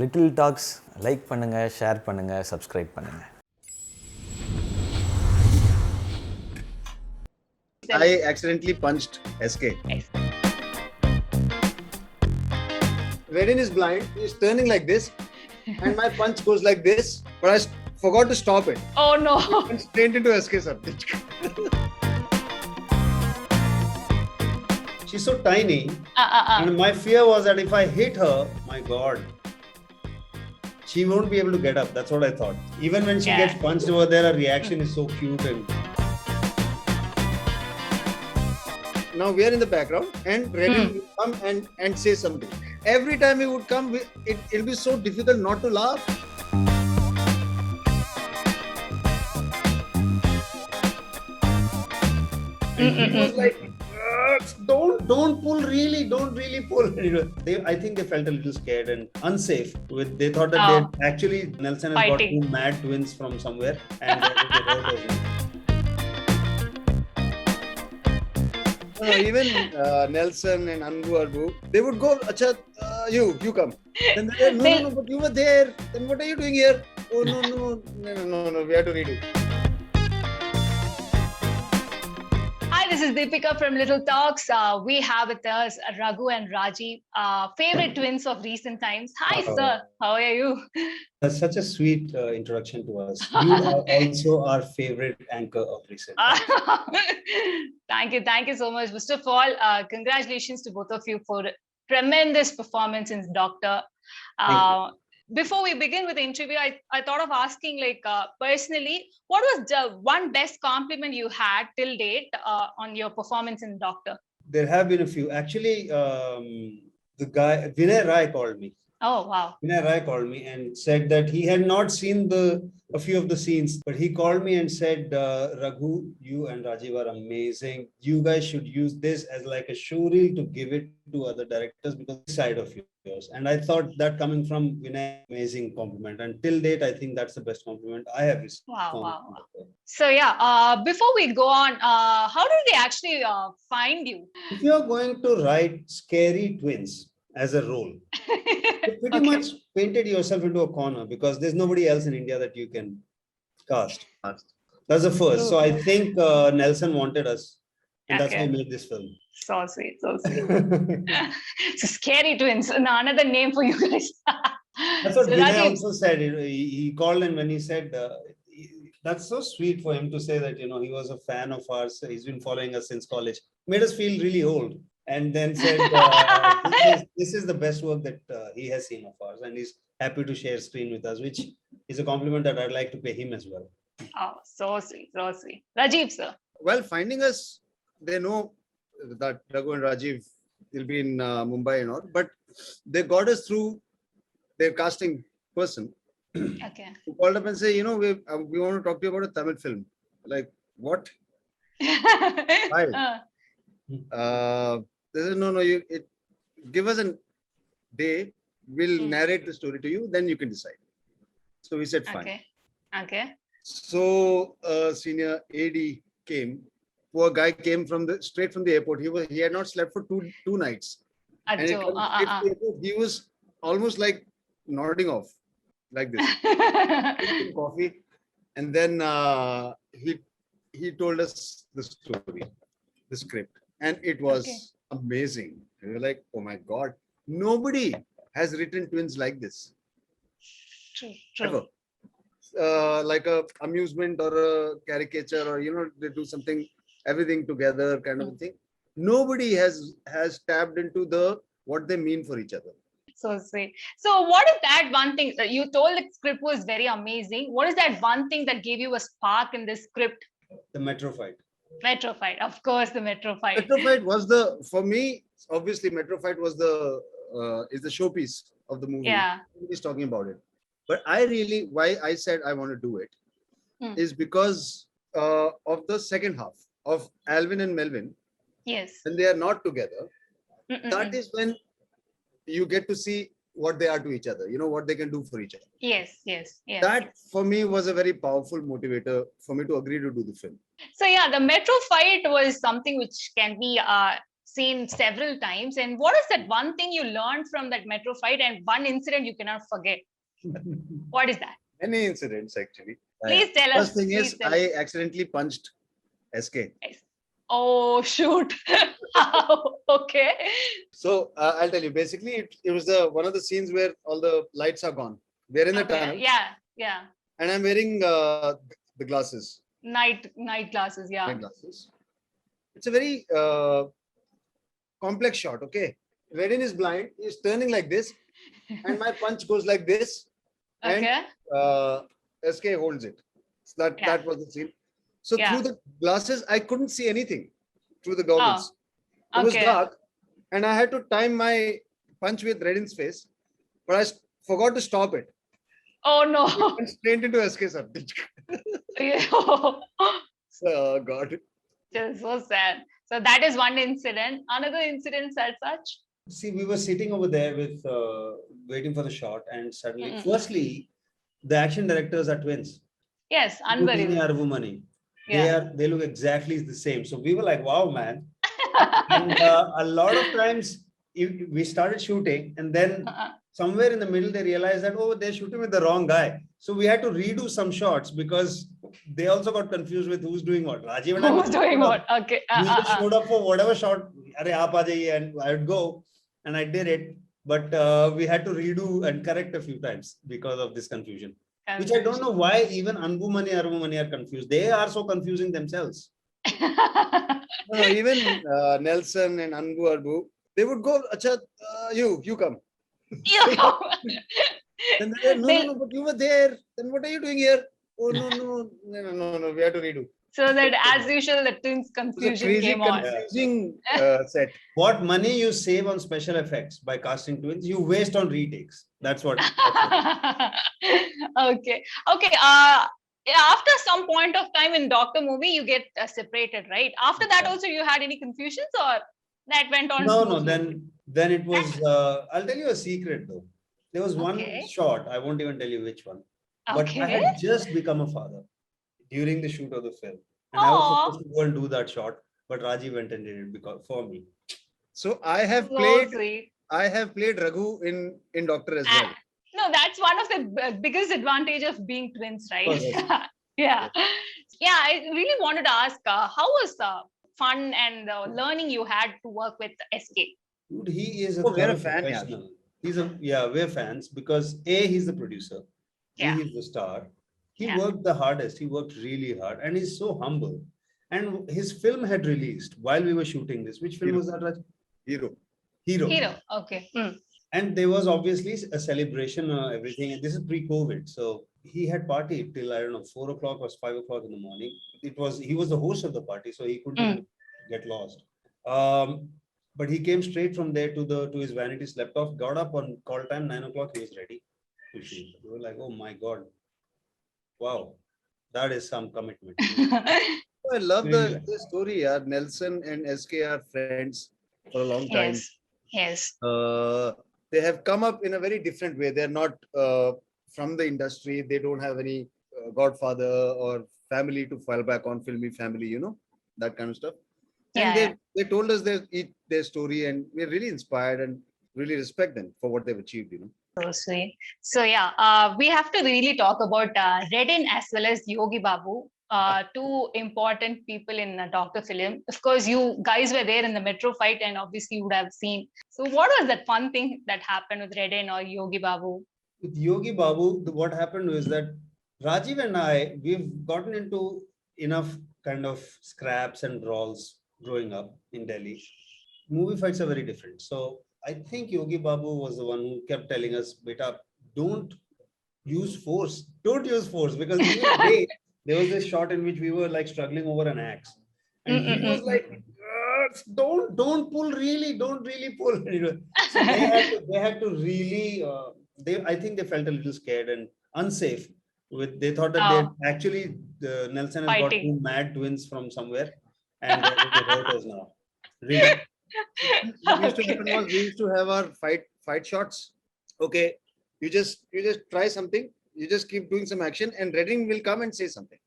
Little tax like பண்ணுங்கள், share பண்ணுங்கள், subscribe பண்ணுங்கள். I accidentally punched SK. Redin is blind. He's turning like this, and my punch goes like this. But I forgot to stop it. Oh no! It went straight into SK sir. She's so tiny, and my fear was that if I hit her, my God, she won't be able to get up. That's what I thought. Even when she gets punched over there, her reaction is so cute. And now we are in the background, and Redin will come and say something. Every time he would come, it'll be so difficult not to laugh. And he was like, don't pull, really, don't really pull. I think they felt a little scared and unsafe. They thought that they actually Nelson has got two mad twins from somewhere, and even Nelson and Anbu, they would go, Acha, you come. Then they said, no, but you were there. Then what are you doing here? Oh, no, we have to redo. Hi, this is Deepika from Little Talks. We have with us Raghu and Rajiv, favorite twins of recent times. Hi, sir. How are you? That's such a sweet introduction to us. You are also our favorite anchor of recent times. Thank you so much. First of all, congratulations to both of you for tremendous performance in Doctor. Before we begin with the interview, I thought of asking, personally, what was the one best compliment you had till date on your performance in Doctor? There have been a few. Actually, the guy, Vinay Rai, called me. Oh, wow. Vinay Rai called me and said that he had not seen a few of the scenes, but he called me and said, Raghu, you and Rajiv are amazing. You guys should use this as like a showreel to give it to other directors because this side of yours. And I thought that coming from Vinay, amazing compliment. And till date, I think that's the best compliment I have received. Wow. So before we go on, how did they actually find you? If you're going to write scary twins as a role, you pretty much painted yourself into a corner because there's nobody else in India that you can cast. That's the first. So I think Nelson wanted us, and that's why we made this film. So sweet. So scary twins, another name for you guys. That's what Vinay also said. He called, and when he said, that's so sweet for him to say that, he was a fan of ours. He's been following us since college. Made us feel really old. And then said, this is the best work that he has seen of ours. And he's happy to share screen with us, which is a compliment that I'd like to pay him as well. Oh, so sweet. Rajiv, sir. Well, finding us, they know that Raghu and Rajiv will be in Mumbai and all, but they got us through their casting person. Okay. Who called up and say, we want to talk to you about a Tamil film. Like, what? Why? They said, no, give us a day, we'll narrate the story to you, then you can decide. So we said, fine. Okay. So senior AD came. Poor guy came straight from the airport. He had not slept for two nights. And he was almost like nodding off like this. Coffee. And then he told us the story, the script. And it was amazing. We were like, oh my God, nobody has written twins like this. True. Ever. Like a amusement or a caricature, or they do something, everything together kind of a thing. Nobody has tapped into what they mean for each other. So sweet. So what is that one thing that you told the script was very amazing? What is that one thing that gave you a spark in this script? The metro fight. Metro fight, of course, the metro fight. Metro fight was for me, obviously metro fight was is the showpiece of the movie. Yeah. Nobody's talking about it. But why I said I want to do it is because of the second half of Alvin and Melvin. Yes. When they are not together, that is when you get to see what they are to each other, what they can do for each other. Yes. That for me was a very powerful motivator for me to agree to do the film. So the metro fight was something which can be seen several times. And what is that one thing you learned from that metro fight and one incident you cannot forget? What is that? Many incidents actually. Please tell us. First thing Please is, tell I us. accidentally punched SK. Oh, shoot. Okay. So I'll tell you. Basically, it was the one of the scenes where all the lights are gone. We're in the Okay. tunnel, Yeah. and I'm wearing the glasses, Night glasses. Yeah. night glasses. It's a very complex shot. Okay, Redin is blind. He's turning like this, and my punch goes like this, and Okay. SK holds it. So that Yeah. that was the scene. So Yeah. through the glasses, I couldn't see anything through the Oh, goggles. It was okay. dark, and I had to time my punch with Redin's face, but I forgot to stop it. Oh, It no. went straight into SK sir. Oh God. Just so sad. So that is one incident. Another incident as such. See, we were sitting over there with waiting for the shot, and suddenly, Mm-mm. firstly, the action directors are twins. Yes, Bhumini, unbelievable. Arvumani. Yeah. They look exactly the same. So we were like, wow, man. And a lot of times we started shooting, and then somewhere in the middle they realized that, oh, they're shooting with the wrong guy. So we had to redo some shots because they also got confused with who's doing what. Rajiv and I Who's doing what? Okay. we just showed up for whatever shot. Arey, aap aa jaiye, and I would go, and I did it. But we had to redo and correct a few times because of this confusion. Which I don't know why even Anbumani, Arvumani are confused. They are so confusing themselves. No, even Nelson and Anbu Arbu, they would go, Acha, you come. And they were, no, but you were there. Then what are you doing here? Oh, no, we have to redo. So that as usual, the twins It was a confusion crazy, came on. confusing set. What money you save on special effects by casting twins, you waste on retakes. That's what. Okay. Yeah, after some point of time in Doctor movie, you get separated, right? After that, also you had any confusions, or that went on? No. smoothly? Then it was. I'll tell you a secret though. There was one Okay. shot. I won't even tell you which one. But I Okay. had just become a father during the shoot of the film, and I Aw. was supposed to go and do that shot, but Rajiv went and did it for me. So I have So played sweet. Raghu in Doctor as well. No, that's one of the biggest advantage of being twins, right? Yes. Yeah. Yeah, I really wanted to ask, how was the fun and the learning you had to work with SK? Dude, he is a Oh, we're a thorough fan, yeah. professional. We're fans because he's the producer. Yeah. He's the star. He Yeah. worked the hardest. He worked really hard, and he's so humble. And his film had released while we were shooting this. Which film Hero. was that, Raj? Hero. Hero. Okay. And there was obviously a celebration, everything. And this is pre-COVID, so he had partied till I don't know 4 o'clock or 5 o'clock in the morning. He was the host of the party, so he couldn't even get lost. But he came straight from there to his vanity, slept off, got up on call time 9 o'clock. He was ready to shoot. We were like, oh my god, wow, that is some commitment. I love Really? the story. Yeah. Nelson and SK are friends for a long time. Yes. They have come up in a very different way. They're not from the industry. They don't have any godfather or family to fall back on, filmy family, that kind of stuff. And Yeah. they told us their story, and we're really inspired and really respect them for what they've achieved. So sweet. So yeah, we have to really talk about Redin as well as Yogi Babu, two important people in the Doctor film. Of course, you guys were there in the metro fight, and obviously you would have seen. So what was that fun thing that happened with Redin or Yogi Babu? With Yogi Babu, what happened was that Rajiv and we've gotten into enough kind of scraps and brawls growing up in Delhi. Movie fights are very different. So I think Yogi Babu was the one who kept telling us, beta, don't use force. Don't use force. Because even there was this shot in which we were like struggling over an axe. And he was like, don't pull really, don't really pull. So they had to really, I think they felt a little scared and unsafe. They thought that they actually, Nelson has got two mad twins from somewhere, and they're going to hurt us now. Really? What used to happen was we used to have our fight shots. Okay, you just try something. You just keep doing some action, and Redin will come and say something.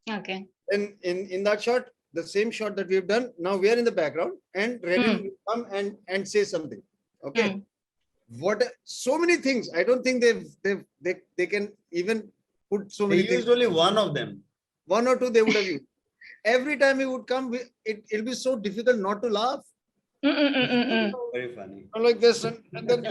Okay. And in that shot, the same shot that we've done. Now we are in the background and Rehan will come and say something. Okay. What so many things. I don't think they can even put so They many things. used only one of them. One or two they would have used. Every time he would come, it'll be so difficult not to laugh. Very funny. I'm like this, and then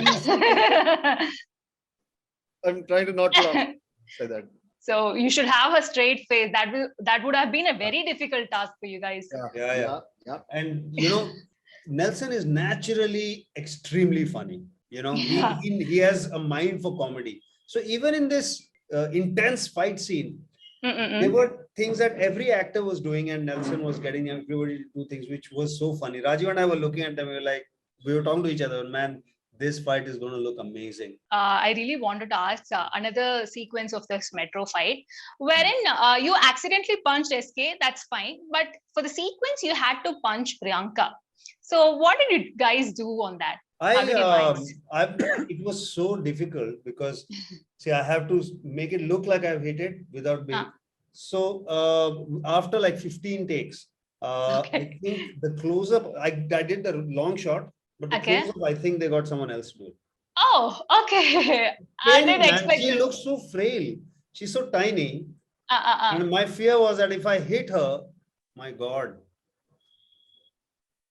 I'm trying to not laugh. Say that. So you should have a straight face. That would have been a very difficult task for you guys. Yeah. And you know, Nelson is naturally extremely funny. You know, he has a mind for comedy. So even in this intense fight scene, there were things that every actor was doing, and Nelson was getting everybody to do things which was so funny. Rajiv and I were looking at them. We were talking to each other, man, this fight is going to look amazing. I really wanted to ask another sequence of this metro fight, wherein you accidentally punched SK. That's fine, but for the sequence, you had to punch Priyanka. So what did you guys do on that? It was so difficult because see, I have to make it look like I've hit it without being. So after like 15 takes, I think the close up, I did the long shot, but the close up, I think they got someone else to do it. Oh, okay. I didn't expect. She looks so frail. She's so tiny. And my fear was that if I hit her, my God,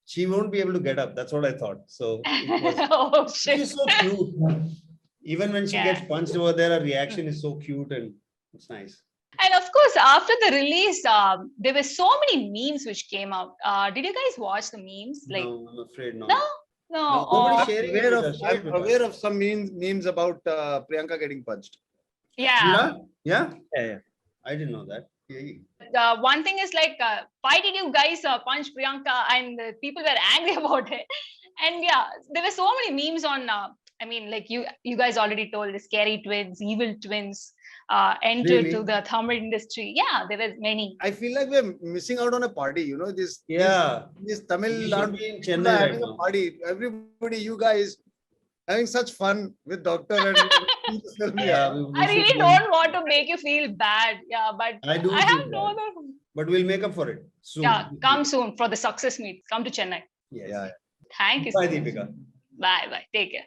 she won't be able to get up. That's what I thought. So it was, oh, shit. she's so cute. Even when she gets punched over there, her reaction is so cute and it's nice. And of course, after the release, there were so many memes which came out. Did you guys watch the memes? Like, no, I'm afraid not. No. I'm aware of some memes about Priyanka getting punched. Yeah. I didn't know that. One thing is like, why did you guys punch Priyanka? And people were angry about it. And yeah, there were so many memes on. I mean, like you guys already told the scary twins, evil twins entered to the Tamil industry. Yeah, there were many. I feel like we're missing out on a party. You know, this Tamil Chennai having a party. Everybody, you guys having such fun with Doctor and I really don't want to make you feel bad. Yeah, but I have no other. But we'll make up for it soon. Yeah, come soon for the success meet. Come to Chennai. Yeah. Thank you. Bye, Deepika. Bye. Take care.